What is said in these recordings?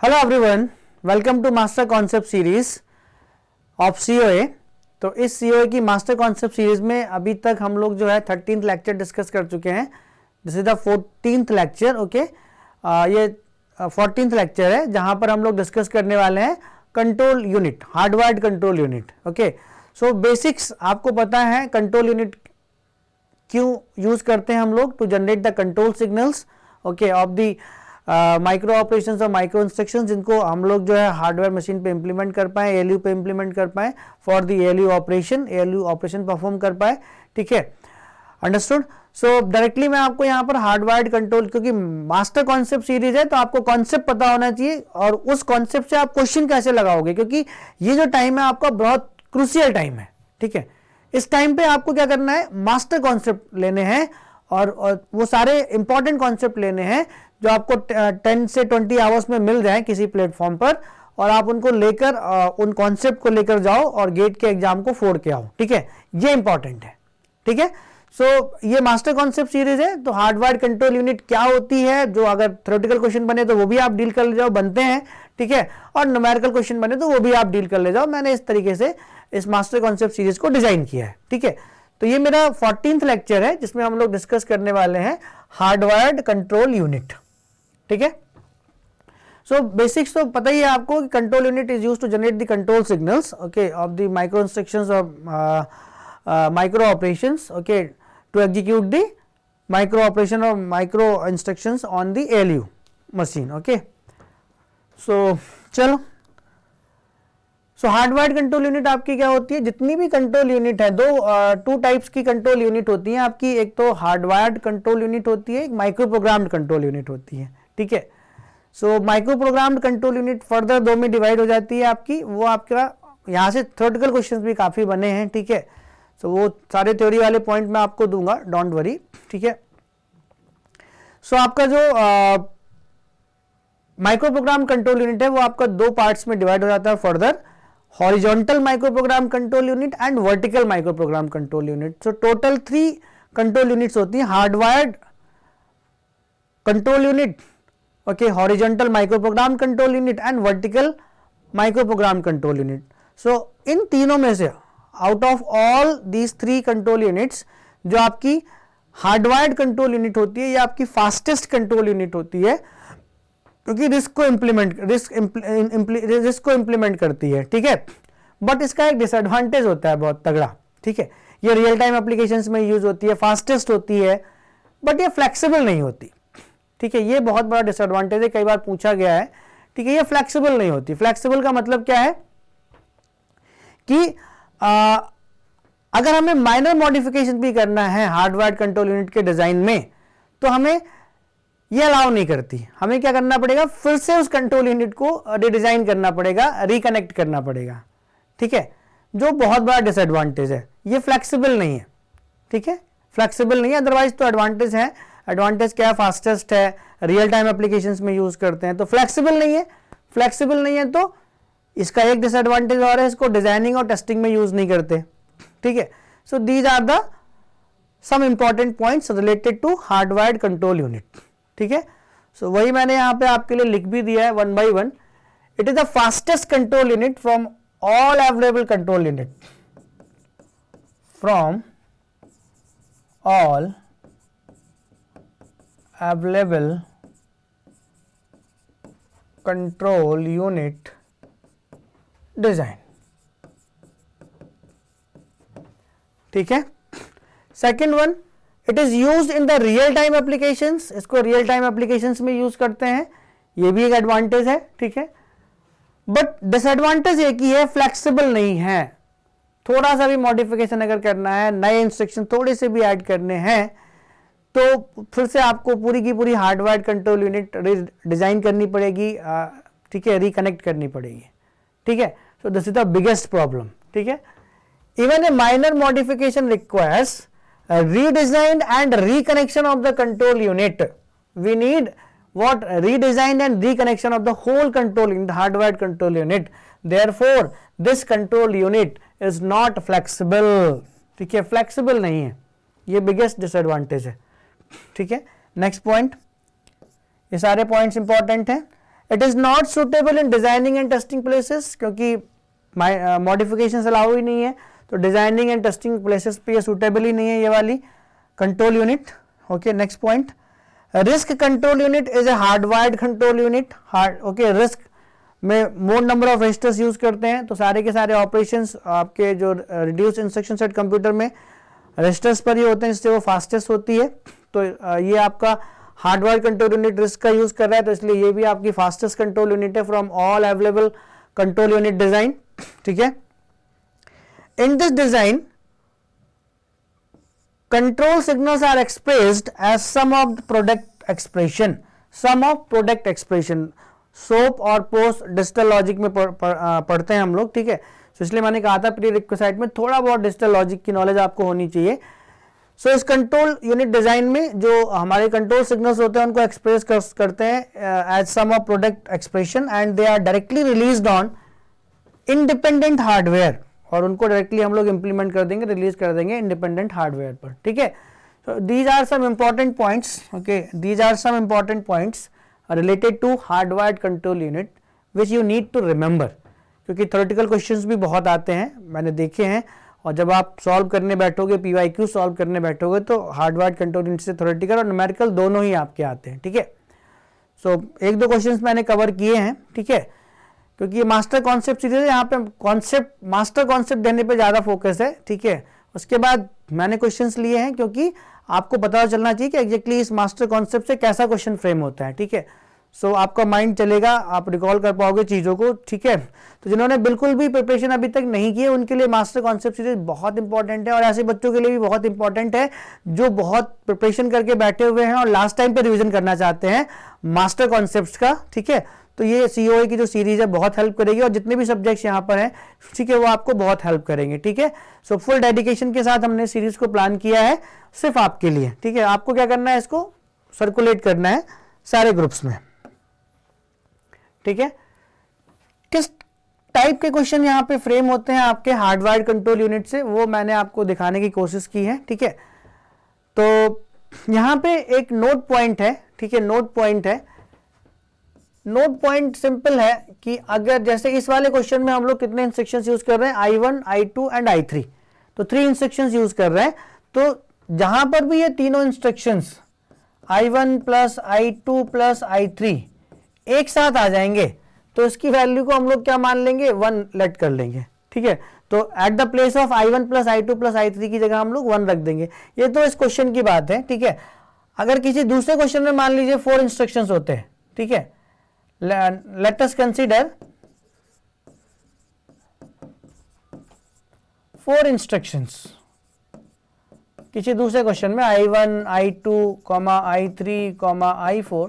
Hello everyone, welcome to master concept series of COA. तो इस COA की master concept series में अभी तक हम लोग जो है 13th लेक्चर डिस्कस कर चुके हैं। This is the 14th lecture. Okay, ये 14th लेक्चर है जहां पर हम लोग डिस्कस करने वाले हैं control unit, hardwired control unit. Okay, सो बेसिक्स आपको पता है कंट्रोल यूनिट क्यों यूज करते हैं हम लोग, to generate the control signals okay of the micro operations और माइक्रो इंस्ट्रक्शंस, जिनको हम लोग जो है हार्डवेयर मशीन पे इंप्लीमेंट कर पाए, एएलयू पे इंप्लीमेंट कर पाए for the ALU operation perform कर पाए। ठीक है, अंडरस्टूड। सो डायरेक्टली मैं आपको यहाँ पर हार्डवायर्ड कंट्रोल, क्योंकि मास्टर कॉन्सेप्ट सीरीज है तो आपको कॉन्सेप्ट पता होना चाहिए और उस कॉन्सेप्ट से आप क्वेश्चन कैसे लगाओगे, क्योंकि ये जो टाइम है आपका बहुत क्रूशियल टाइम है। ठीक है, इस टाइम पे आपको क्या करना है, मास्टर कॉन्सेप्ट लेने हैं और वो सारे इंपॉर्टेंट कॉन्सेप्ट लेने हैं जो आपको 10 से 20 आवर्स में मिल जाए किसी प्लेटफॉर्म पर, और आप उनको लेकर उन कॉन्सेप्ट को लेकर जाओ और गेट के एग्जाम को फोड़ के आओ। ठीक है, ये इंपॉर्टेंट है। ठीक है, सो ये मास्टर कॉन्सेप्ट सीरीज है। तो हार्डवायर्ड कंट्रोल यूनिट क्या होती है, जो अगर थ्योरेटिकल क्वेश्चन बने तो वो भी आप डील कर ले जाओ, बनते हैं। ठीक है, और न्यूमेरिकल क्वेश्चन बने तो वो भी आप डील कर ले जाओ। मैंने इस तरीके से इस मास्टर कॉन्सेप्ट सीरीज को डिजाइन किया है। ठीक है, तो ये मेरा 14th लेक्चर है जिसमें हम लोग डिस्कस करने वाले हैं हार्डवायर्ड कंट्रोल यूनिट। ठीक है, सो बेसिक्स तो पता ही है आपको कि control unit is used to generate the control signals okay of the micro instructions और micro operations okay to execute the micro operation और micro instructions on the ALU machine. Okay, so चलो, so hardwired control unit आपकी क्या होती है, जितनी भी control unit है, टू टाइप्स की कंट्रोल यूनिट होती है आपकी। एक तो हार्डवायर्ड कंट्रोल यूनिट होती है, एक माइक्रो प्रोग्राम्ड कंट्रोल यूनिट होती है। ठीक है, so micro programmed control unit further दो में डिवाइड हो जाती है आपकी। वो आपका यहाँ से थ्योरेटिकल क्वेश्चंस भी काफी बने हैं। ठीक है, सो वो सारे थ्योरी वाले पॉइंट मैं आपको दूंगा, डोंट वरी। ठीक है, सो आपका जो माइक्रो प्रोग्राम कंट्रोल यूनिट है वो आपका दो पार्ट्स में डिवाइड हो जाता है further, horizontal micro program control unit and vertical micro program control unit. So total 3 control units होती हैं, hardwired control unit okay, horizontal micro program control unit and vertical micro program control unit. So इन तीनों में से out of all these 3 control units, जो आपकी hardwired control unit होती है ये आपकी फास्टेस्ट कंट्रोल यूनिट होती है, क्योंकि रिस्क को इंप्लीमेंट करती है। ठीक है, बट इसका एक डिसएडवांटेज होता है बहुत तगड़ा। ठीक है, ये रियल टाइम एप्लीकेशंस में यूज होती है, फास्टेस्ट होती है, बट ये फ्लेक्सिबल नहीं होती। ठीक है, ये बहुत बड़ा डिसएडवांटेज है, कई बार पूछा गया है। ठीक है, ये फ्लेक्सिबल नहीं होती। फ्लेक्सिबल का मतलब क्या है कि अगर हमें माइनर मॉडिफिकेशन भी करना है हार्डवायर्ड कंट्रोल यूनिट के डिजाइन में, तो हमें ये अलाउ नहीं करती। हमें क्या करना पड़ेगा, फिर से उस कंट्रोल यूनिट को रिडिजाइन करना पड़ेगा, रिकनेक्ट करना पड़ेगा। ठीक है, जो बहुत बड़ा डिसएडवांटेज है, ये फ्लेक्सिबल नहीं है। ठीक है, फ्लेक्सिबल नहीं है, अदरवाइज तो एडवांटेज है। एडवांटेज क्या है, फास्टेस्ट है, रियल टाइम एप्लीकेशंस में यूज करते हैं। तो फ्लेक्सिबल नहीं है, फ्लेक्सिबल नहीं है तो इसका एक डिसएडवांटेज और है, इसको डिजाइनिंग और टेस्टिंग में यूज नहीं करते। ठीक है, so these are the some important points related to hardwired control unit. ठीक है, सो वही मैंने यहां पे आपके लिए लिख भी दिया है 1 by 1। It is the fastest control unit from all available control unit, from all available control unit design। ठीक है, second one, it is used in the real time applications. इसको रियल टाइम एप्लीकेशंस में use करते हैं, ये भी एक advantage है। ठीक है, बट डिसएडवांटेज एक ही है, फ्लेक्सिबल नहीं है। थोड़ा सा भी मॉडिफिकेशन अगर करना है, नए इंस्ट्रक्शन थोड़े से भी ऐड करने हैं, तो फिर से आपको पूरी की पूरी हार्डवायर्ड कंट्रोल यूनिट डिजाइन करनी पड़ेगी। ठीक है, रिकनेक्ट करनी पड़ेगी। ठीक है, so this is the biggest problem. ठीक है, even a minor modification requires redesign and reconnection of the control unit. We need what, redesign and reconnection of the whole control unit, hardwired control unit. Therefore this control unit is not flexible. ठीक है, flexible नहीं है, ये biggest disadvantage है। ठीक है, next point, ये सारे points important हैं। It is not suitable in designing and testing places, क्योंकि मॉडिफिकेशन अलाउ ही नहीं है, तो डिजाइनिंग एंड टेस्टिंग प्लेसेस पे ये सुटेबल ही नहीं है ये वाली control unit. Okay, next point, RISC control unit is a hardwired control unit. Okay, RISC में more number of registers use करते हैं, तो सारे के सारे ऑपरेशंस आपके जो रिड्यूस इंस्ट्रक्शन सेट कंप्यूटर में रजिस्टर्स पर ही होते हैं, इससे वो फास्टेस्ट होती है। तो ये आपका हार्डवेयर कंट्रोल यूनिट रिस्क का यूज कर रहा है, तो इसलिए ये भी आपकी फास्टेस्ट कंट्रोल यूनिट है from all available control unit design. ठीक है, in this design control signals are expressed as sum of product expression, sum of product expression, soap और पोस्ट डिजिटल लॉजिक में पढ़ते हैं हम लोग। ठीक है, तो इसलिए मैंने कहा था प्री रिक्विजिट में थोड़ा बहुत डिजिटल लॉजिक की नॉलेज आपको होनी चाहिए। सो इस कंट्रोल यूनिट डिजाइन में जो हमारे कंट्रोल सिग्नल्स होते हैं उनको एक्सप्रेस करते हैं as sum of product expression and they are directly released on independent hardware, और उनको डायरेक्टली हम लोग इंप्लीमेंट कर देंगे, रिलीज कर देंगे इंडिपेंडेंट हार्डवेयर पर। ठीक है, so these are some important points, okay, these are some important points related to hardwired control unit which you need to remember, क्योंकि थ्योरेटिकल क्वेश्चंस भी बहुत आते हैं, मैंने देखे हैं, और जब आप सॉल्व करने बैठोगे, PYQ सॉल्व करने बैठोगे, तो हार्डवायर्ड कंट्रोल यूनिट से थ्योरेटिकल और न्यूमेरिकल दोनों ही आपके आते हैं। ठीक है, सो एक दो क्वेश्चंस मैंने कवर किए हैं। ठीक है, क्योंकि ये मास्टर कॉन्सेप्ट सीरीज है, यहाँ पे कॉन्सेप्ट मास्टर कॉन्सेप्ट देने पे ज़्यादा फोकस है। ठीक है, उसके बाद मैंने क्वेश्चंस लिए हैं क्योंकि आपको पता चलना चाहिए कि एग्जैक्टली इस मास्टर कॉन्सेप्ट से कैसा क्वेश्चन फ्रेम होता है। ठीक है, सो आपका माइंड चलेगा, आप रिकॉल कर पाओगे चीज़ों को। ठीक है, तो जिन्होंने बिल्कुल भी प्रिपरेशन अभी तक नहीं की है उनके लिए मास्टर कॉन्सेप्ट सीरीज बहुत इंपॉर्टेंट है, और ऐसे बच्चों के लिए भी बहुत इंपॉर्टेंट है जो बहुत प्रिपरेशन करके बैठे हुए हैं और लास्ट टाइम पे रिविजन करना चाहते हैं मास्टर कॉन्सेप्ट्स का। ठीक है, तो ये COA की जो सीरीज है बहुत हेल्प करेगी, और जितने भी सब्जेक्ट्स यहाँ पर हैं, ठीक है, वो आपको बहुत हेल्प करेंगे। ठीक है, सो फुल डेडिकेशन के साथ हमने सीरीज को प्लान किया है सिर्फ आपके लिए। ठीक है, आपको क्या करना है, इसको सर्कुलेट करना है सारे ग्रुप्स में। ठीक है, किस टाइप के क्वेश्चन यहाँ पे फ्रेम होते हैं आपके हार्डवायर्ड कंट्रोल यूनिट से, वो मैंने आपको दिखाने की कोशिश की है। ठीक है, तो यहाँ पे एक नोट पॉइंट है। ठीक है, नोट पॉइंट है, नोट पॉइंट सिंपल है कि अगर जैसे इस वाले क्वेश्चन में हम लोग कितने इंस्ट्रक्शंस यूज कर रहे हैं, I1, I2 एंड I3, तो 3 इंस्ट्रक्शंस यूज कर रहे हैं। तो जहां पर भी ये तीनों instructions I1 plus I2 plus I3 एक साथ आ जाएंगे, तो इसकी वैल्यू को हम लोग क्या मान लेंगे, 1 लेट कर लेंगे। ठीक है, तो at the place of I1 plus I2 plus I3 की जगह हम लोग 1 रख देंगे। ये तो इस क्वेश्चन की बात है। ठीक है, अगर किसी दूसरे क्वेश्चन में मान लीजिए 4 इंस्ट्रक्शंस होते हैं, ठीक है, let us consider 4 इंस्ट्रक्शंस किसी दूसरे क्वेश्चन में I1, I2, I3, I4।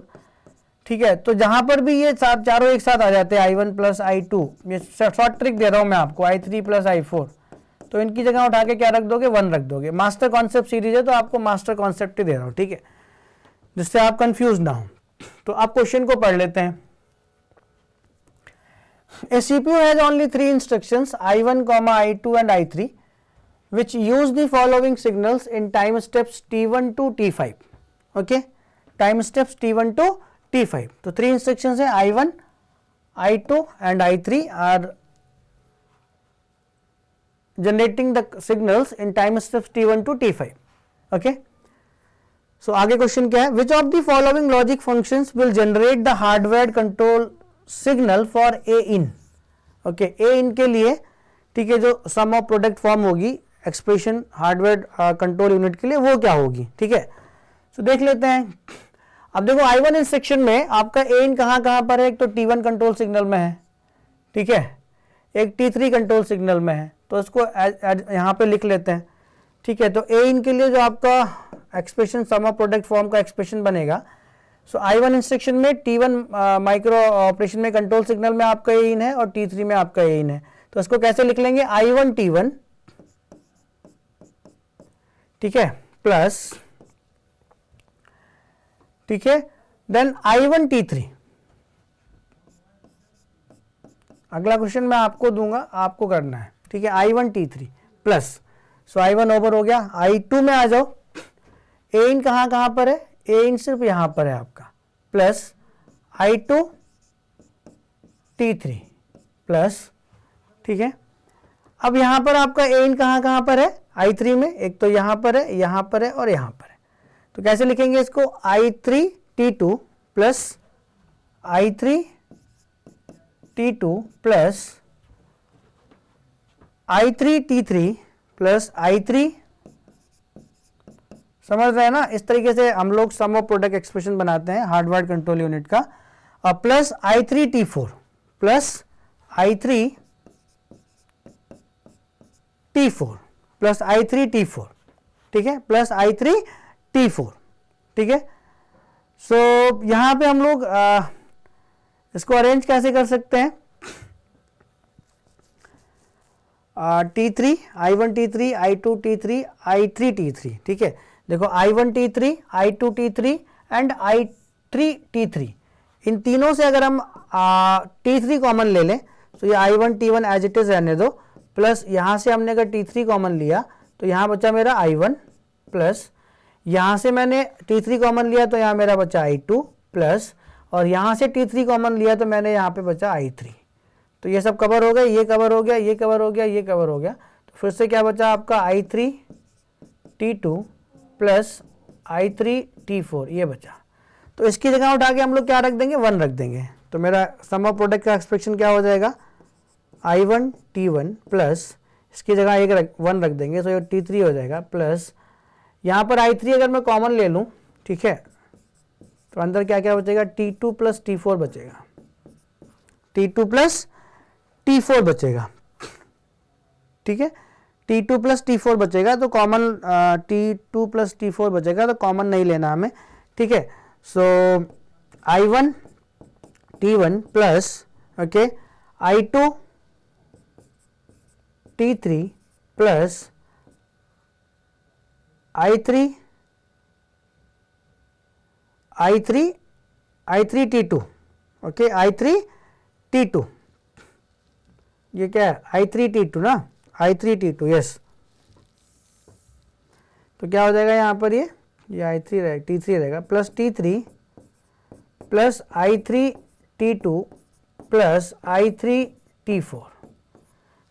ठीक है, तो जहां पर भी ये चारों एक साथ आ जाते हैं, I1 प्लस I2, ये शॉर्ट ट्रिक दे रहा हूं मैं आपको, I3 प्लस I4, तो इनकी जगह उठा के क्या रख दोगे, 1 रख दोगे। मास्टर कॉन्सेप्ट सीरीज है तो आपको मास्टर कॉन्सेप्ट ही दे रहा हूं। ठीक है, जिससे आप कंफ्यूज ना हो। तो आप क्वेश्चन को पढ़ लेते हैं। A CPU has only 3 instructions, I1, I2 and I3, which use the following signals in time steps T1 to T5. Okay, time steps T1 to T5. तो 3 instructions है, I1, I2 and I3 are generating the signals in time steps T1 to T5. Okay, so आगे question क्या है, which of the following logic functions will generate the hardware control signal for A in। Okay, A in के लिए, ठीक है, जो सम of product form होगी expression hardware control unit के लिए, वो क्या होगी। ठीक है, तो देख लेते हैं। अब देखो I1 इंस्ट्रक्शन में आपका A in कहाँ पर है, एक तो T1 कंट्रोल सिग्नल में है, ठीक है, एक T3 कंट्रोल सिग्नल में है, तो इसको यहाँ पे लिख लेते हैं। ठीक है, तो A in के लिए जो आपका expression sum of product form का एक्सप्रेशन बनेगा, सो I1 इंस्ट्रक्शन में T1 माइक्रो ऑपरेशन में कंट्रोल सिग्नल में आपका A in है और T3 में आपका A in है, तो इसको कैसे लिख लेंगे, I1 T1, ठीक है, प्लस, ठीक है, देन I1 T3। अगला क्वेश्चन मैं आपको दूंगा, आपको करना है। ठीक है, I1 T3 प्लस, सो I1 ओवर हो गया। I2 में आ जाओ, A in कहाँ पर है, A in सिर्फ यहां पर है आपका, प्लस I2 T3 प्लस, ठीक है। अब यहाँ पर आपका एन कहाँ पर है, I3 में, एक तो यहाँ पर है, यहाँ पर है और यहाँ पर है। तो कैसे लिखेंगे इसको, I3 T2 plus I3 T2 plus I3 T3 plus I3, समझ रहे हैं ना। इस तरीके से हम लोग सम ऑफ प्रोडक्ट एक्सप्रेशन बनाते हैं हार्डवायर कंट्रोल यूनिट का। और plus I3 T4 plus I3 T4 plus I3 T4, ठीक है, प्लस I3 T4, ठीक है। सो यहां पे हम लोग इसको अरेंज कैसे कर सकते हैं, T3, I1 T3, I2 T3, I3 T3, ठीक है। देखो I1 T3, I2 T3 and I3 T3, इन तीनों से अगर हम T3 कॉमन ले लें तो ये I1 T1 as it is रहने दो, प्लस यहाँ से हमने अगर T3 कॉमन लिया तो यहाँ बचा मेरा I1, प्लस यहाँ से मैंने T3 कॉमन लिया तो यहाँ मेरा बचा I2, प्लस और यहाँ से T3 कॉमन लिया तो मैंने यहाँ पे बचा I3। तो ये सब कवर हो गया, ये कवर हो गया, ये कवर हो गया, ये कवर हो गया। तो फिर से क्या बचा आपका I3 T2 plus I3 T4, ये बचा। तो इसकी जगह उठा के हम लोग क्या रख देंगे, 1 रख देंगे। तो मेरा सम ऑफ प्रोडक्ट का एक्सप्रेशन क्या हो जाएगा, I1 T1 प्लस इसकी जगह 1 रख देंगे तो ये T3 हो जाएगा, प्लस यहाँ पर I3 अगर मैं कॉमन ले लूँ, ठीक है, तो अंदर क्या क्या बचेगा, T2 प्लस T4 बचेगा, T2 प्लस T4 बचेगा, ठीक है, T2 प्लस T4 बचेगा। तो कॉमन T2 प्लस T4 बचेगा, तो कॉमन नहीं लेना हमें, ठीक है। सो I1 T1 plus okay I2 T3 plus I3 T2, okay I3 T2, ये क्या है I3 T2 ना, I3 T2, यस। तो क्या हो जाएगा यहाँ पर, ये I3 रहेगा, T3 रहेगा, plus T3 plus I3 T2 plus I3 T4।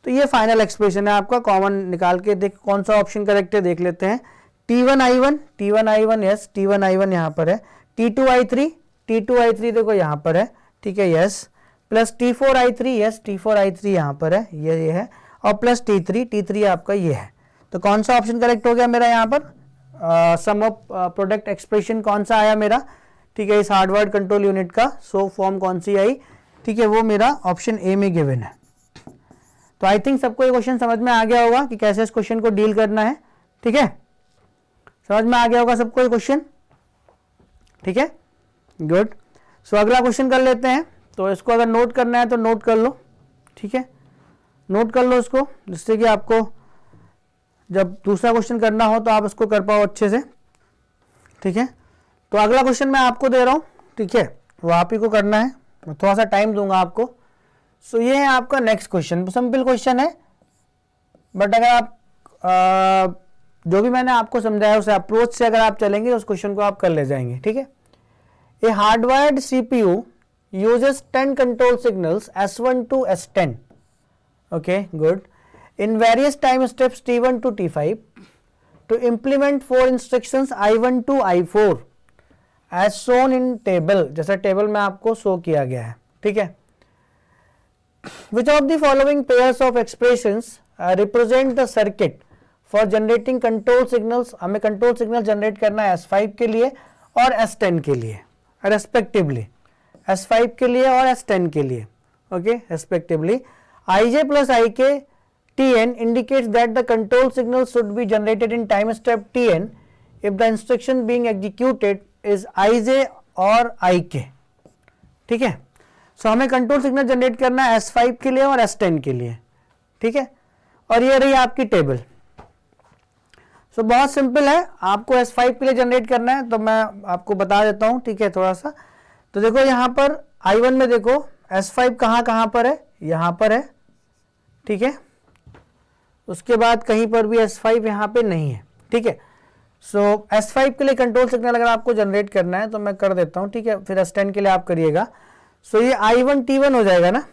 तो ये फाइनल एक्सप्रेशन है आपका। कॉमन निकाल के देख कौन सा ऑप्शन करेक्ट है, देख लेते हैं। T1 I1 yes, T1 I1 यहाँ पर है, T2 I3 देखो यहाँ पर है, ठीक है, yes, plus T4 I3, yes, T4 I3 यहाँ पर है, ये है, और प्लस T3 आपका ये है। तो कौन सा ऑप्शन करेक्ट हो गया मेरा यहाँ पर, सम ऑफ प्रोडक्ट एक्सप्रेशन कौन सा आया मेरा, ठीक है, इस हार्डवायर कंट्रोल यूनिट का सो फॉर्म कौन सी आई, ठीक है, वो मेरा ऑप्शन ए में गिवन है। तो आई थिंक सबको ये क्वेश्चन समझ में आ गया होगा कि कैसे इस क्वेश्चन को डील करना है, ठीक है, समझ में आ गया होगा सबको ये क्वेश्चन, ठीक है, गुड। सो अगला क्वेश्चन कर लेते हैं। तो इसको अगर नोट करना है तो नोट कर लो, ठीक है, नोट कर लो इसको, जिससे कि आपको जब दूसरा क्वेश्चन करना हो तो आप इसको कर पाओ अच्छे से, ठीक है। तो अगला क्वेश्चन मैं आपको दे रहा हूँ, ठीक है, वो आप ही को करना है, मैं थोड़ा सा टाइम दूंगा आपको। सो ये है आपका नेक्स्ट क्वेश्चन, सिंपल क्वेश्चन है, बट अगर आप जो भी मैंने आपको समझाया उस अप्रोच से अगर आप चलेंगे उस क्वेश्चन को आप कर ले जाएंगे, ठीक है। ए hardwired CPU uses 10 control signals S1 to S10, okay, good, in various time steps T1 to T5 to implement 4 instructions I1 to I4 as shown in table, जैसा टेबल में आपको शो किया गया है, ठीक है। Which of the following pairs of expressions represent the circuit for generating control signals, हमें control signal generate करना है S5 के लिए और S10 के लिए respectively, S5 के लिए और S10 के लिए, okay, respectively. Ij plus Ik Tn indicates that the control signal should be generated in time step Tn if the instruction being executed is Ij और Ik, ठीक है। सो हमें कंट्रोल सिग्नल जनरेट करना है S5 के लिए और S10 के लिए, ठीक है, और ये रही आपकी टेबल। सो बहुत सिंपल है, आपको S5 के लिए जनरेट करना है, तो मैं आपको बता देता हूँ, ठीक है, थोड़ा सा। तो देखो यहाँ पर I1 में देखो S5 कहाँ पर है, यहाँ पर है, ठीक है, उसके बाद कहीं पर भी S5 यहाँ पे नहीं है, ठीक है। सो S5 के लिए कंट्रोल सिग्नल अगर आपको जनरेट करना है तो मैं कर देता हूँ, ठीक है, फिर S10 के लिए आप करिएगा। सो ये I1 T1 हो जाएगा ना,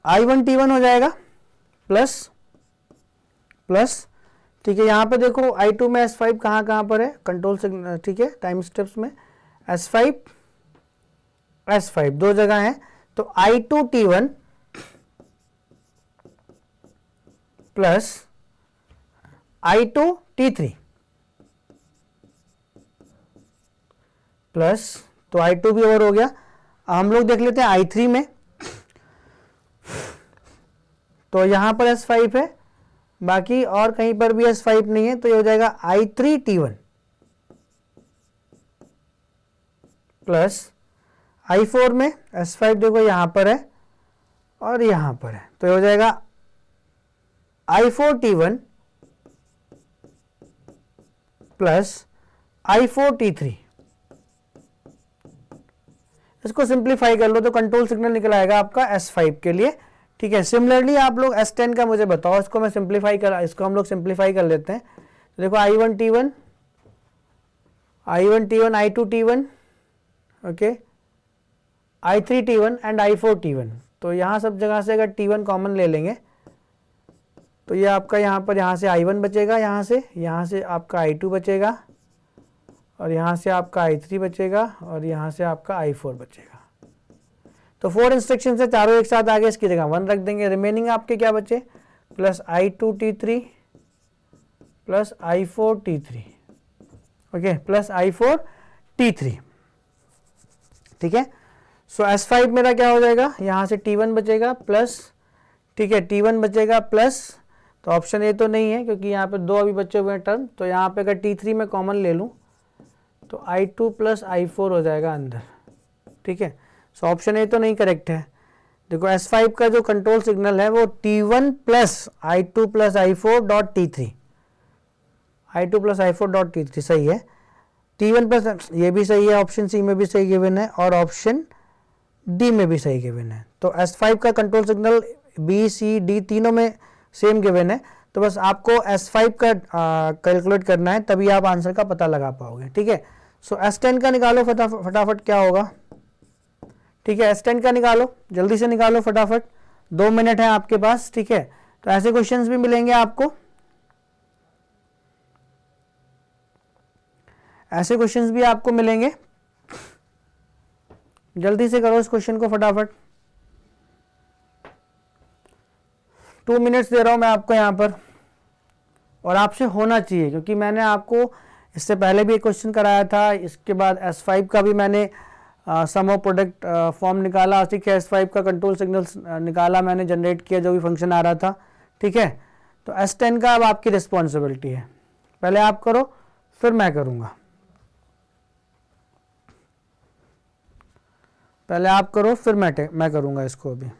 I1 T1 हो जाएगा प्लस प्लस, ठीक है। यहाँ पे देखो I2 में S5 कहाँ पर है, कंट्रोल सिग्नल, ठीक है, टाइम स्टेप्स में S5 S5 दो जगह है, तो I2 T1 plus I2 T3 plus, तो I2 भी ओवर हो गया। हम लोग देख लेते हैं I3 में, तो यहां पर S5 है, बाकी और कहीं पर भी S5 नहीं है, तो ये हो जाएगा I3 T1 प्लस I4 में S5 देखो यहां पर है और यहां पर है, तो ये हो जाएगा I4 T1 plus I4 T3। इसको सिंप्लीफाई कर लो तो कंट्रोल सिग्नल निकल आएगा आपका S5 के लिए, ठीक है। सिमिलरली आप लोग S10 का मुझे बताओ, इसको मैं सिंप्लीफाई कर, इसको हम लोग सिंप्लीफाई कर लेते हैं। तो देखो I1 T1 I2 T1, okay, I3 T1 and I4 T1। तो यहाँ सब जगह से अगर T1 कॉमन ले लेंगे तो ये आपका यहाँ पर, यहाँ से I1 बचेगा, यहाँ से आपका I2 बचेगा, और यहाँ से आपका I3 बचेगा, और यहाँ से आपका I4 बचेगा। तो 4 इंस्ट्रक्शन से चारों एक साथ आगे, इसकी जगह 1 रख देंगे। रिमेनिंग आपके क्या बचे, plus I2 T3 plus I4 T3, okay, plus I4 T3, ठीक है। सो S5 मेरा क्या हो जाएगा, यहाँ से T1 बचेगा प्लस, ठीक है, T1 बचेगा प्लस, तो ऑप्शन ए तो नहीं है क्योंकि यहाँ पे 2 अभी बचे हुए हैं टर्म, तो यहाँ पे अगर T3 में कॉमन ले लूँ तो I2 प्लस I4 हो जाएगा अंदर, ठीक है। सो ऑप्शन ए तो नहीं करेक्ट है। देखो S5 का जो कंट्रोल सिग्नल है वो T1 plus I2 plus I4 dot T3, I2 plus I4 dot T3 सही है, T1 प्लस, ये भी सही है, ऑप्शन सी में भी सही गिवन है और ऑप्शन डी में भी सही गिवन है। तो S5 का control signal B C D तीनों में सेम गिवन है, तो बस आपको S5 का कैलकुलेट करना है, तभी आप आंसर का पता लगा पाओगे, ठीक है। सो S10 का निकालो फटाफट क्या होगा, ठीक है, S10 का निकालो, जल्दी से निकालो फटाफट, 2 मिनट है आपके पास, ठीक है। तो ऐसे क्वेश्चंस भी मिलेंगे आपको, ऐसे क्वेश्चंस भी आपको मिलेंगे, जल्दी से करो इस क्वेश्चन को फटाफट। 2 मिनट्स दे रहा हूं मैं आपको यहां पर, और आपसे होना चाहिए क्योंकि मैंने आपको इससे पहले भी एक क्वेश्चन कराया था, इसके बाद S5 का भी मैंने सम ऑफ प्रोडक्ट फॉर्म निकाला, ठीक है, S5 का कंट्रोल सिग्नल निकाला मैंने, जनरेट किया जो भी फंक्शन आ रहा था, ठीक है। तो S10 का अब आपकी रिस्पॉन्सिबिलिटी है, पहले आप करो फिर मैं करूंगा, पहले आप करो फिर मैं करूंगा इसको अभी।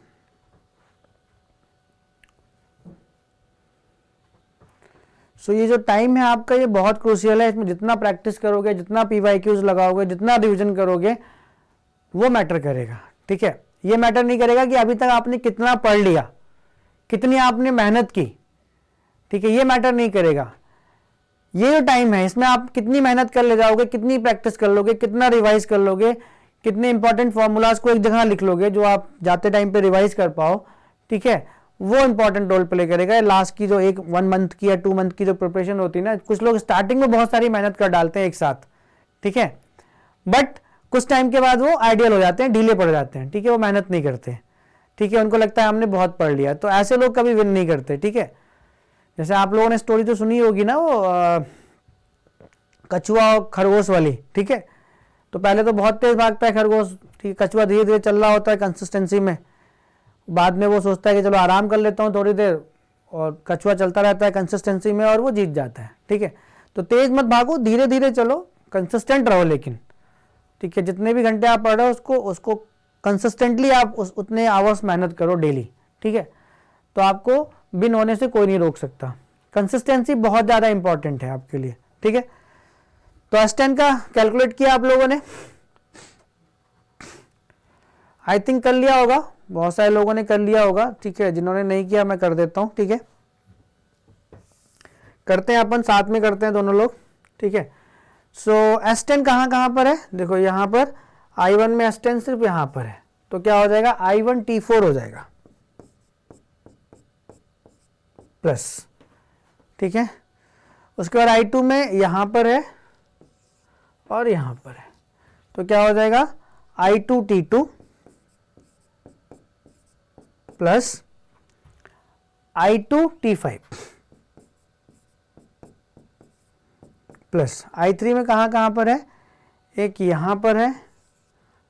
सो ये जो टाइम है आपका ये बहुत क्रूशियल है, इसमें जितना प्रैक्टिस करोगे, जितना PYQs लगाओगे, जितना रिवीजन करोगे वो मैटर करेगा, ठीक है। ये मैटर नहीं करेगा कि अभी तक आपने कितना पढ़ लिया, कितनी आपने मेहनत की, ठीक है, ये मैटर नहीं करेगा। ये जो टाइम है इसमें आप कितनी मेहनत कर ले जाओगे, कितनी प्रैक्टिस कर लोगे, कितना रिवाइज कर लोगे, कितने इंपॉर्टेंट फॉर्मूलाज को एक जगह लिख लोगे जो आप जाते टाइम पे रिवाइज कर पाओ, ठीक है, वो इंपॉर्टेंट रोल प्ले करेगा। लास्ट की जो 1 मंथ की या 2 मंथ की जो प्रिपरेशन होती है ना, कुछ लोग स्टार्टिंग में बहुत सारी मेहनत कर डालते हैं एक साथ, ठीक है, बट कुछ टाइम के बाद वो आइडियल हो जाते हैं, ढीले पड़ जाते हैं, ठीक है, वो मेहनत नहीं करते, ठीक है, उनको लगता है हमने बहुत पढ़ लिया, तो ऐसे लोग कभी विन नहीं करते, ठीक है। जैसे आप लोगों ने स्टोरी तो सुनी होगी ना, वो कछुआ और खरगोश वाली, ठीक है। तो पहले तो बहुत तेज भागता है खरगोश, ठीक है, कछुआ धीरे धीरे चल रहा होता है कंसिस्टेंसी में, बाद में वो सोचता है कि चलो आराम कर लेता हूँ थोड़ी देर, और कछुआ चलता रहता है कंसिस्टेंसी में और वो जीत जाता है, ठीक है। तो तेज मत भागो, धीरे धीरे चलो, कंसिस्टेंट रहो लेकिन, ठीक है, जितने भी घंटे आप पढ़ रहे हो उसको कंसिस्टेंटली आप उतने आवर्स मेहनत करो डेली, ठीक है। तो आपको विन होने से कोई नहीं रोक सकता, कंसिस्टेंसी बहुत ज़्यादा इंपॉर्टेंट है आपके लिए, ठीक है। तो S10 का कैलकुलेट किया आप लोगों ने, आई थिंक कर लिया होगा, बहुत सारे लोगों ने कर लिया होगा, ठीक है, जिन्होंने नहीं किया मैं कर देता हूं, ठीक है, करते हैं अपन साथ में करते हैं दोनों लोग, ठीक है। सो S10 कहाँ पर है, देखो यहाँ पर I1 में S10 सिर्फ यहाँ पर है, तो क्या हो जाएगा I1 T4 हो जाएगा प्लस, ठीक है। उसके बाद I2 में यहाँ पर है और यहाँ पर है, तो क्या हो जाएगा I2 T2 plus I2 T5 plus I3 में कहाँ पर है, एक यहाँ पर है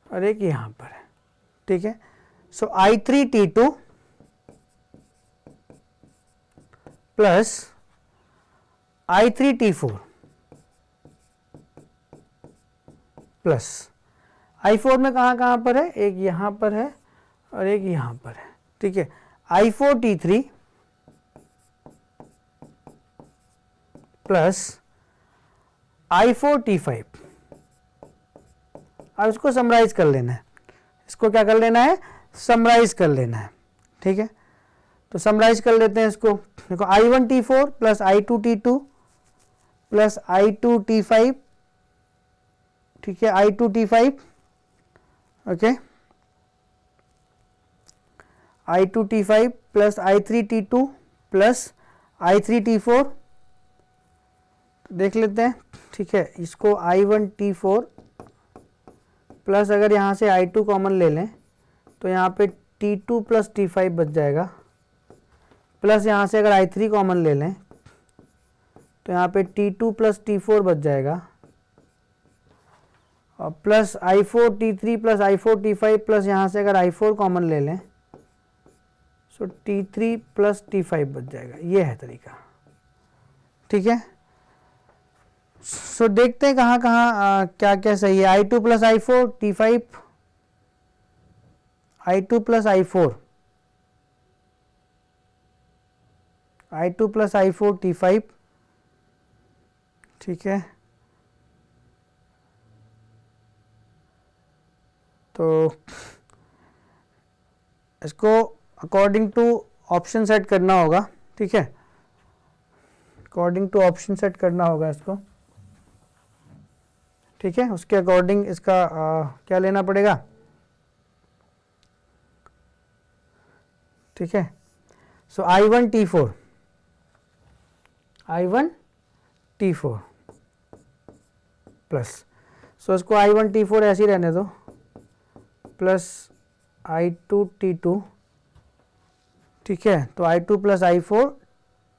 और एक यहाँ पर है, ठीक है। सो I3 T2 plus I3 T4 plus I4 में कहाँ पर है, एक यहाँ पर है और एक यहाँ पर है, ठीक है। I4 T3 plus I4 T5। अब इसको समराइज कर लेना है, इसको क्या कर लेना है, समराइज कर लेना है, ठीक है। तो समराइज कर लेते हैं इसको, देखो I1 T4 plus I2 T2 plus I2 T5, ठीक है, I2 T5, okay, I2 T5 plus I3 T2 plus I3 T4, देख लेते हैं, ठीक है। इसको I1 T4 प्लस अगर यहाँ से I2 कॉमन ले लें तो यहाँ पे T2 प्लस T5 बच जाएगा, प्लस यहाँ से अगर I3 कॉमन ले लें तो यहाँ पे T2 प्लस T4 बच जाएगा, और plus I4 T3 plus I4 T5 plus यहाँ से अगर I4 कॉमन ले लें सो T3 प्लस T5 बच जाएगा। ये है तरीका, ठीक है। सो देखते हैं कहाँ क्या क्या सही है। I2 plus I4 T5, I2 plus I4, I2 plus I4 T5, ठीक है। तो इसको अकॉर्डिंग टू ऑप्शन सेट करना होगा, ठीक है, अकॉर्डिंग टू ऑप्शन सेट करना होगा इसको, ठीक है। उसके अकॉर्डिंग इसका क्या लेना पड़ेगा, ठीक है। सो I1 T4, I1 T4 plus, सो इसको I1 T4 ऐसे ही रहने दो, प्लस I2 T2, ठीक है। तो I2 plus I4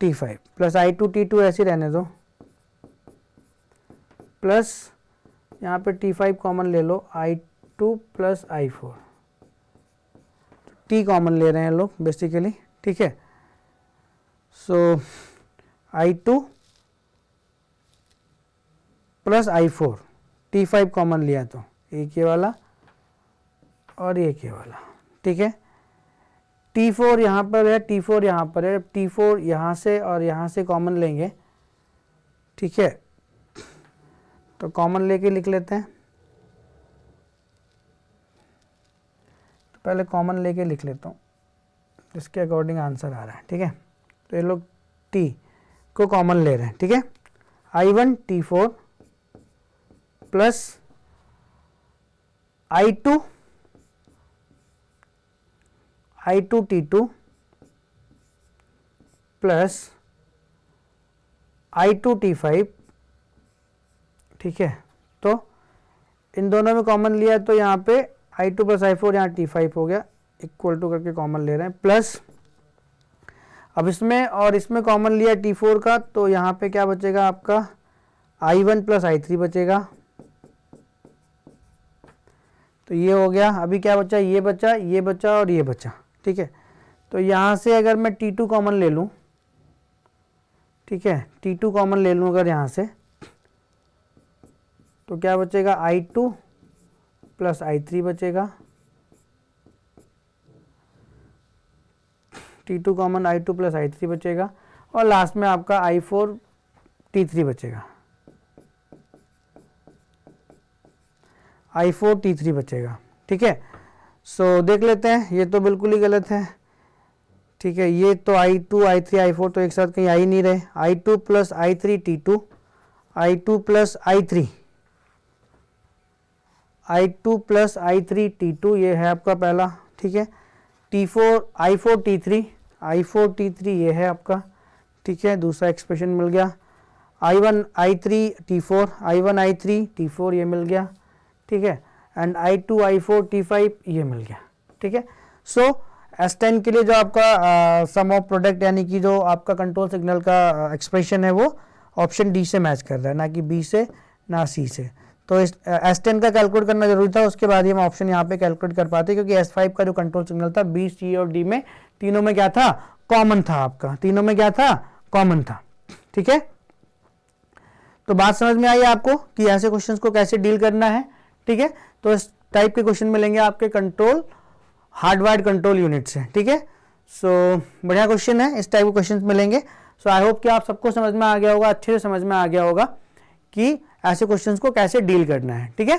T5 plus I2 T2 ऐसे ही रहने दो, प्लस यहाँ पे T5 कॉमन ले लो, I2 plus I4, T common ले रहे हैं लोग बेसिकली, ठीक है। सो I2 plus I4, T5 common लिया तो एक ये वाला और एक ये वाला, ठीक है। T4 यहाँ पर है, T4 यहाँ पर है, T4 यहाँ से और यहाँ से कॉमन लेंगे, ठीक है। तो कॉमन लेके लिख लेते हैं, तो पहले कॉमन लेके लिख लेता हूँ जिसके अकॉर्डिंग आंसर आ रहा है, ठीक है। तो ये लोग T को कॉमन ले रहे हैं, ठीक है। I1 T4 plus I2 T2 plus I2 T5, ठीक है। तो इन दोनों में कॉमन लिया तो यहाँ पे I2 प्लस I4 यहाँ T5 हो गया, इक्वल टू करके कॉमन ले रहे हैं, प्लस अब इसमें और इसमें कॉमन लिया T4 का, तो यहाँ पे क्या बचेगा आपका I1 प्लस I3 बचेगा, तो ये हो गया। अभी क्या बचा, ये बचा, ये बचा और ये बचा, ठीक है। तो यहाँ से अगर मैं T2 कॉमन ले लूँ, ठीक है, T2 कॉमन ले लूँ अगर यहाँ से, तो क्या बचेगा I2 प्लस I3 बचेगा, T2 common I2 plus I3 बचेगा, और लास्ट में आपका I4 T3 बचेगा, I4 T3 बचेगा, ठीक है। सो देख लेते हैं, ये तो बिल्कुल ही गलत है, ठीक है। ये तो I2 I3 I4 तो एक साथ कहीं आ ही नहीं रहे, I2 plus I3 T2, I2 plus I3, I2 plus I3 T2, ये है आपका पहला, ठीक है। T4 I4 T3, I4 T3 ये है आपका, ठीक है, दूसरा एक्सप्रेशन मिल गया। I1 I3 T4, I1 I3 T4 ये मिल गया, ठीक है, एंड I2 I4 T5 ये मिल गया, ठीक है। सो S10 के लिए जो आपका सम ऑफ प्रोडक्ट यानी कि जो आपका कंट्रोल सिग्नल का एक्सप्रेशन है वो ऑप्शन डी से मैच कर रहा है, ना कि बी से ना सी से। तो इस S10 का कैलकुलेट करना जरूरी था, उसके बाद ही हम ऑप्शन यहाँ पे कैलकुलेट कर पाते, क्योंकि S5 का जो कंट्रोल सिग्नल था बी, सी और डी में तीनों में क्या था, कॉमन था आपका, तीनों में क्या था, कॉमन था, ठीक है। तो बात समझ में आई आपको कि ऐसे क्वेश्चंस को कैसे डील करना है, ठीक है। तो इस टाइप के क्वेश्चन मिलेंगे आपके कंट्रोल हार्डवायर्ड कंट्रोल यूनिट से, ठीक है। सो बढ़िया क्वेश्चन है, इस टाइप के क्वेश्चंस मिलेंगे। सो आई होप कि आप सबको समझ में आ गया होगा, अच्छे से समझ में आ गया होगा कि ऐसे क्वेश्चंस को कैसे डील करना है, ठीक है।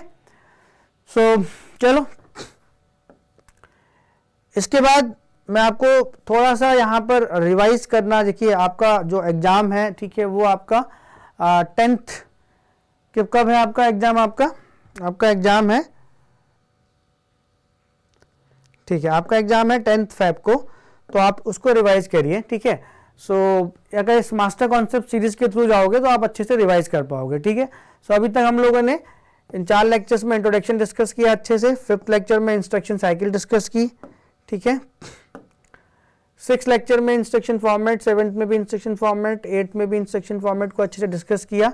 सो चलो इसके बाद मैं आपको थोड़ा सा यहाँ पर रिवाइज करना, देखिए आपका जो एग्जाम है, ठीक है, वो आपका 10th कब है आपका एग्जाम, आपका एग्जाम है, ठीक है, आपका एग्जाम है 10th Feb को, तो आप उसको रिवाइज करिए, ठीक है। सो अगर इस मास्टर कॉन्सेप्ट सीरीज के थ्रू जाओगे तो आप अच्छे से रिवाइज कर पाओगे, ठीक है। सो अभी तक हम लोगों ने इन 4 लेक्चर्स में इंट्रोडक्शन डिस्कस किया अच्छे से, 5th लेक्चर में इंस्ट्रक्शन साइकिल डिस्कस की, ठीक है, 6th लेक्चर में इंस्ट्रक्शन फॉर्मेट, 7th में भी इंस्ट्रक्शन फॉर्मेट, 8th में भी इंस्ट्रक्शन फॉर्मेट को अच्छे से डिस्कस किया,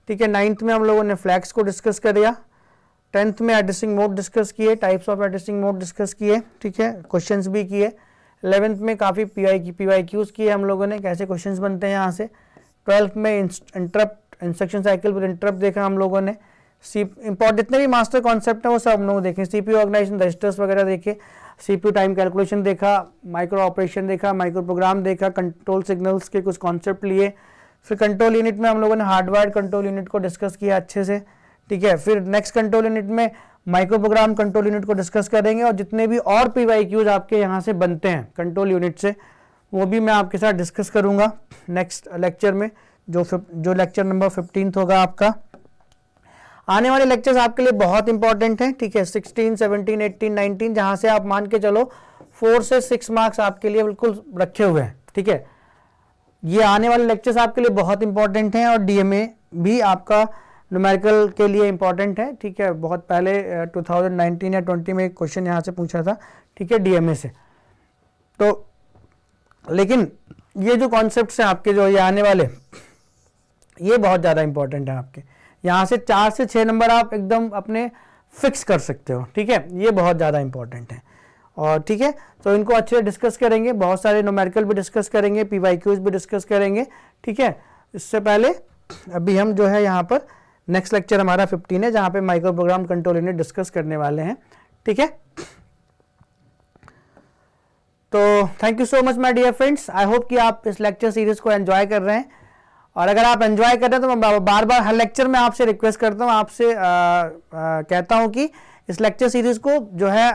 ठीक है। 9th में हम लोगों ने फ्लैग्स को डिस्कस कर दिया, 10th में एड्रेसिंग मोड डिस्कस किए, types of addressing mode discuss किए, ठीक है, क्वेश्चंस भी किए। 11th में काफ़ी PYQs किए हम लोगों ने, कैसे क्वेश्चंस बनते हैं यहाँ से। 12th में interrupt instruction cycle with interrupt देखा हम लोगों ने। जितने भी मास्टर कॉन्सेप्ट है वो सब हम लोग देखें, CPU ऑर्गेनाइजेशन रजिस्टर्स वगैरह देखे, CPU टाइम कैलकुलेशन देखा, माइक्रो ऑपरेशन देखा, माइक्रो प्रोग्राम देखा, कंट्रोल सिग्नल्स के कुछ कॉन्सेप्ट लिए। फिर कंट्रोल यूनिट में हम लोगों ने हार्डवायर्ड कंट्रोल यूनिट को डिस्कस किया अच्छे से, ठीक है। फिर नेक्स्ट कंट्रोल यूनिट में माइक्रो प्रोग्राम कंट्रोल यूनिट को डिस्कस करेंगे, और जितने भी और PYQs आपके यहाँ से बनते हैं कंट्रोल यूनिट से वो भी मैं आपके साथ डिस्कस करूँगा नेक्स्ट लेक्चर में, जो लेक्चर नंबर 15 होगा आपका। आने वाले लेक्चर्स आपके लिए बहुत इंपॉर्टेंट हैं, ठीक है, 16, 17, 18, 19, जहाँ से आप मान के चलो 4 से 6 मार्क्स आपके लिए बिल्कुल रखे हुए हैं, ठीक है। ये आने वाले लेक्चर्स आपके लिए बहुत इंपॉर्टेंट हैं, और DMA भी आपका न्यूमेरिकल के लिए इंपॉर्टेंट है, ठीक है। बहुत पहले 2019 या 20 में एक क्वेश्चन यहाँ से पूछा था, ठीक है, DMA से। तो लेकिन ये जो कॉन्सेप्ट्स हैं आपके जो ये आने वाले, ये बहुत ज़्यादा इंपॉर्टेंट है आपके, यहाँ से 4 से 6 नंबर आप एकदम अपने फिक्स कर सकते हो, ठीक है, ये बहुत ज़्यादा इंपॉर्टेंट है। और ठीक है, तो इनको अच्छे से डिस्कस करेंगे, बहुत सारे न्यूमेरिकल भी डिस्कस करेंगे, PYQs भी डिस्कस करेंगे, ठीक है। इससे पहले अभी हम जो है यहाँ पर नेक्स्ट लेक्चर हमारा 15 है, जहाँ पे micro program control unit discuss करने वाले हैं, ठीक है। तो thank you so much my dear friends, I hope कि आप इस लेक्चर सीरीज को एंजॉय कर रहे हैं, और अगर आप एंजॉय कर रहे हैं तो मैं बार बार हर लेक्चर में आपसे रिक्वेस्ट करता हूँ, आपसे कहता हूँ कि इस लेक्चर सीरीज को जो है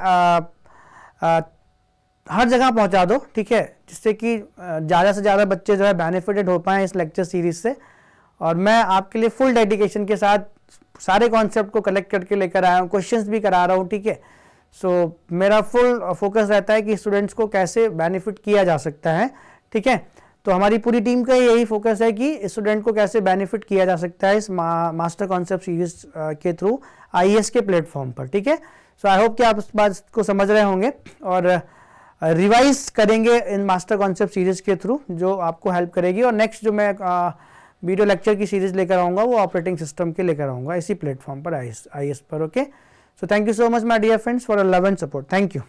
हर जगह पहुँचा दो, ठीक है, जिससे कि ज़्यादा से ज़्यादा बच्चे जो है बेनिफिटेड हो पाएँ इस लेक्चर सीरीज से। और मैं आपके लिए फुल डेडिकेशन के साथ सारे कॉन्सेप्ट को कलेक्ट करके लेकर आया हूँ, क्वेश्चंस भी करा रहा हूँ, ठीक है। सो मेरा फुल फोकस रहता है कि स्टूडेंट्स को कैसे बेनिफिट किया जा सकता है, ठीक है। तो हमारी पूरी टीम का यही फोकस है कि स्टूडेंट को कैसे बेनिफिट किया जा सकता है इस मास्टर कॉन्सेप्ट सीरीज के थ्रू IAS के प्लेटफॉर्म पर, ठीक है। सो आई होप कि आप इस बात को समझ रहे होंगे और रिवाइज करेंगे इन मास्टर कॉन्सेप्ट सीरीज के थ्रू, जो आपको हेल्प करेगी। और नेक्स्ट जो मैं वीडियो लेक्चर की सीरीज लेकर आऊँगा वो ऑपरेटिंग सिस्टम के लेकर आऊँगा इसी प्लेटफॉर्म पर, IAS पर, okay. So thank you so much my dear friends for your love and support, thank you.